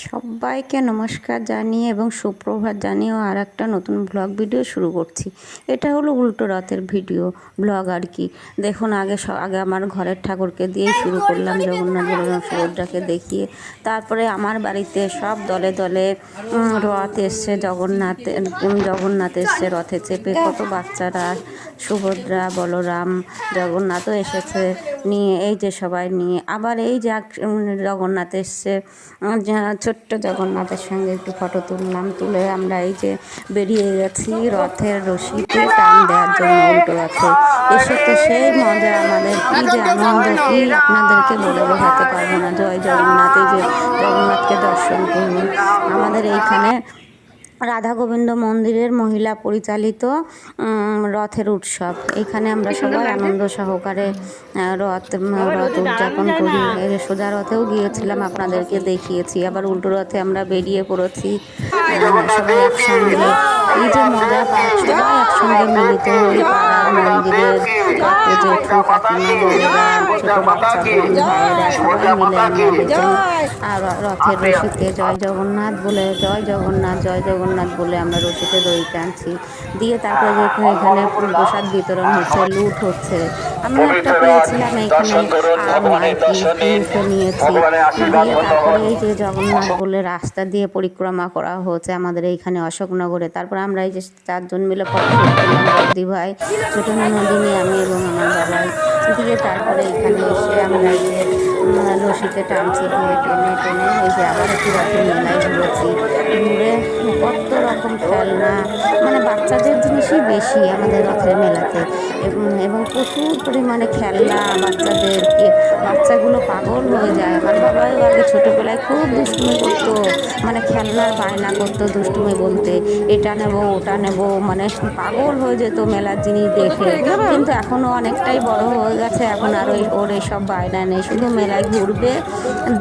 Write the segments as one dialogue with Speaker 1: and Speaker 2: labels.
Speaker 1: সবাইকে নমস্কার জানিয়ে এবং সুপ্রভাত জানিয়েও আর একটা নতুন ব্লগ ভিডিও শুরু করছি। এটা হলো উল্টো রথের ভিডিও ব্লগ আর কি। দেখুন আগে আমার ঘরের ঠাকুরকে দিয়েই শুরু করলাম, জগন্নাথ বলরাম সুভদ্রাকে দেখিয়ে। তারপরে আমার বাড়িতে সব দলে দলে রথ এসছে, জগন্নাথ এসছে রথে চেপে, কত বাচ্চারা, সুভদ্রা বলরাম জগন্নাথও এসেছে নিয়ে, এই যে সবাই নিয়ে। আবার এই যে জগন্নাথ এসছে, ছোট্ট জগন্নাথের সঙ্গে একটু ফটো তুললাম, তুলে আমরা এই যে বেরিয়ে গেছি রথের রশিতে টান দেওয়ার জন্য। উল্টো রথে এসে তো সেই মজা, আমাদের কী যে আনন্দ, কি আপনাদেরকে বলে বোঝাতে পারবো না। জয় জগন্নাথ। এই যে জগন্নাথকে দর্শন করুন। আমাদের এইখানে রাধা গোবিন্দ মন্দিরের মহিলা পরিচালিত রথের উৎসব। এখানে আমরা সবাই আনন্দ সহকারে রথ উদযাপন করি। সোজা রথেও গিয়েছিলাম, আপনাদেরকে দেখিয়েছি। আবার উল্টো রথে আমরা বেরিয়ে পড়েছি সবাই একসঙ্গে। এই যে মজা সবাই একসঙ্গে মিলিত হই পাড়ার মন্দিরের কাকু জেঠু কাকিমা বড়রা ছোটো বাচ্চা বোন ভাইয়েরা সবাই মিলে আমরা দেখুন আর রথের রশিতে জয় জগন্নাথ বলে, জয় জগন্নাথ জয় জগন্নাথ বলে আমরা রশিতে দড়ি টানছি। দিয়ে তারপরে দেখুন এখানে প্রসাদ বিতরণ হচ্ছে, লুট হচ্ছে। আমি একটা পেয়েছিলাম এইখানে আম আর কি, মুখে নিয়েছি। দিয়ে তারপরে এই যে জগন্নাথ বলে রাস্তা দিয়ে পরিক্রমা করা হচ্ছে আমাদের এইখানে অশোকনগরে। তারপর আমরা এই যে 4 জন মিলে ফটো শুট করলাম, বদ্দি ভাই, ছোটো নন্দিনী, আমি এবং আমার বাবাই। দিয়ে তারপরে এখানে এসে আমরা এই যে রশিতে টানছি, দিয়ে টেনে টেনে এই যে আবার একটু রথের মেলায় ঘুরেছি। ঘুরে কত রকম খেলনা, মানে বাচ্চাদের জিনিসই বেশি আমাদের রথের মেলাতে, এবং প্রচুর পরিমাণে খেলনা বাচ্চাদেরকে। বাচ্চাগুলো পাগল হয়ে যায়। আমার বাবাও আগে ছোটোবেলায় খুব দুষ্টুমি করতো, মানে খেলনার বায়না করতো, দুষ্টুমি বলতে এটা নেব ওটা নেব, মানে পাগল হয়ে যেত মেলার জিনিস দেখে। কিন্তু এখনও অনেকটাই বড় হয়ে গেছে, এখন আর ওর এইসব বায়না নেই, শুধু মেলায় ঘুরবে,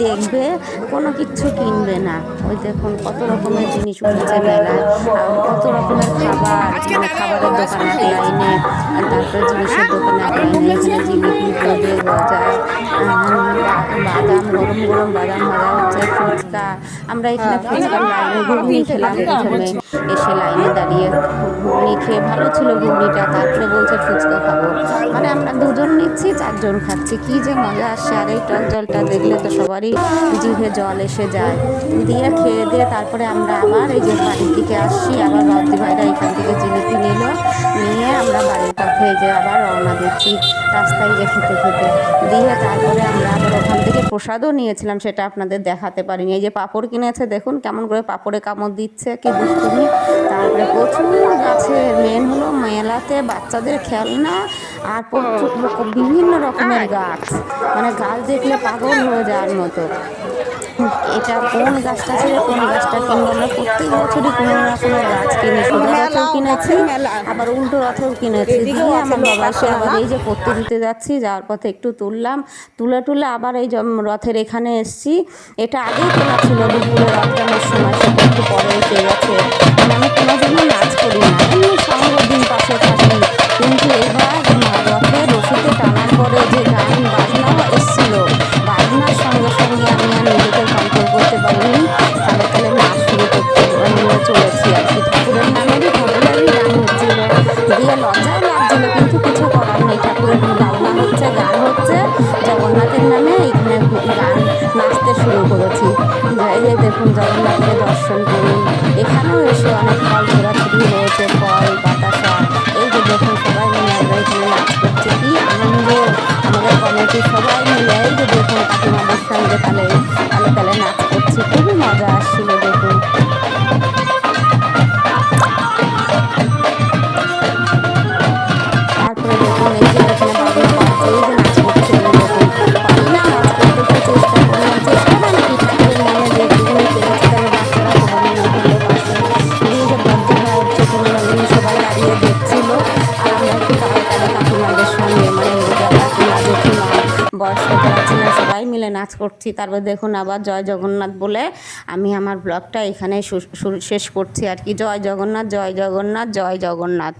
Speaker 1: দেখবে, কোনো কিচ্ছু কিনবে না। ওই দেখুন কত রকমের জিনিস উঠেছে মেলায়, কত রকমের খাবার, মানে খাবারের দোকান এক লাইনে, তারপরে জিনিসের দোকান এক লাইনে। এখানে জিলিপি, বোঁদে, গজা, বাদাম, গরম গরম বাদাম ভাজা হচ্ছে, ফুচকা। আমরা এখানে ফুচকার লাইনে ঘুগনি খেলাম প্রথমে, এসে লাইনে দাঁড়িয়ে ঘুগনি খেয়ে ভালো ছিল ঘুগনিটা। তারপরে বলছে ফুচকা খাবো, মানে আমরা 2 জন নিচ্ছি 4 জন খাচ্ছি, কী যে মজা আসছে। আর এই টক জলটা দেখলে তো সবারই জিভে জল এসে যায়। দিয়ে খেয়ে দিয়ে তারপরে আমরা আবার এই যে বাড়ির দিকে আসছি। আবার বদ্দি ভাইরা এখান থেকে জিলিপি নিয়ে আমরা বাড়ির পথে এই যে আবার রওনা দিচ্ছি রাস্তায় যে খেতে খেতে। দিয়ে তারপরে আমরা আবার ওখান থেকে প্রসাদও নিয়েছিলাম, সেটা আপনাদের দেখাতে পারিনি। এই যে পাঁপড় কিনেছে, দেখুন কেমন করে পাঁপড়ে কামড় দিচ্ছে, কি দুষ্টুমি। তারপরে প্রচুর গাছের, মেন হলো মেলাতে বাচ্চাদের খেলনা আর বিভিন্ন রকমের গাছ, মানে গাছ দেখলে পাগল হয়ে যাওয়ার মতো। এটা কোন গাছটা ছেড়ে কোন গাছটা কিনবো, আমরা প্রত্যেক বছরই কোনো না কোনো গাছ কিনি। সোজা রথেও কিনেছি, আবার উল্টো রথেও কিনেছি। দিয়ে আমার বাবাকে আবার এই যে পড়তে দিতে যাচ্ছি, যাওয়ার পথে একটু তুলে আবার এই রথের এখানে এসছি। এটা আগেই তোলা ছিল দুপুরে রথ টানার সময়, সেটা একটু পরে এসে গেছে। মানে আমি কোনোদিনও নাচ করি না, এমনি সঙ্গ দিন পাশে থাকি। কিন্তু এবার রথের রশিতে টানার পরে যে গান বাজনাও এসছিল, বাজনার সঙ্গে সঙ্গে আমি আর নিজেকে কন্ট্রোল করতে পারিনি, তালে তালে নাচ শুরু করতে চলেছি আর কি। ঠাকুরের নামেরই ভালোই গান হচ্ছিল, দিয়ে লজ্জাও লাগছিল, কিন্তু কিছু করার নেই। ঠাকুরের বাজনা হচ্ছে, গান হচ্ছে, জগন্নাথের নামে এইখানে গান নাচতে শুরু করেছি। যাই দেখুন জগন্নাথকে দর্শন করুন। এখানেও এসে অনেক ফল ছোড়াছুড়ি হয়েছে, ফল বাতাসা। এই যে দেখুন সবাই মিলে আমরা এখানে নাচ করছি, কি আনন্দ। আমাদের কমিটির সবাই মিলে এই যে দেখুন কাকিমাদের সঙ্গে তালে তালে নাচ করছি, খুবই মজা আসছিল দেখুন। তারপরে দেখুন এই যে এখানে বাজনা বাজছে, এই যে নাচ করছি আমি, দেখুন পারি না নাচ করতে, চেষ্টা করলাম, চেষ্টা মানে কি, ঠাকুরের নামে যেটুকুনি পেরেছি। তবে বাচ্চারা সবাই মিলে পাশে, এই যে বদ্দি ভাই, ছোটো নন্দিনী সবাই দাঁড়িয়ে দেখছিল। আর আমরা একটু তাড়াতাড়ি কাকিমাদের সঙ্গে, মানে কাকিমা জেঠিমা বয়স্ক যারা ছিলেন সবাই মিলে নাচ করছি। তারপর দেখুন আবার জয় জগন্নাথ বলে আমি আমার ব্লগটা এখানে শেষ করছি আর কি। জয় জগন্নাথ জয় জগন্নাথ জয় জগন্নাথ।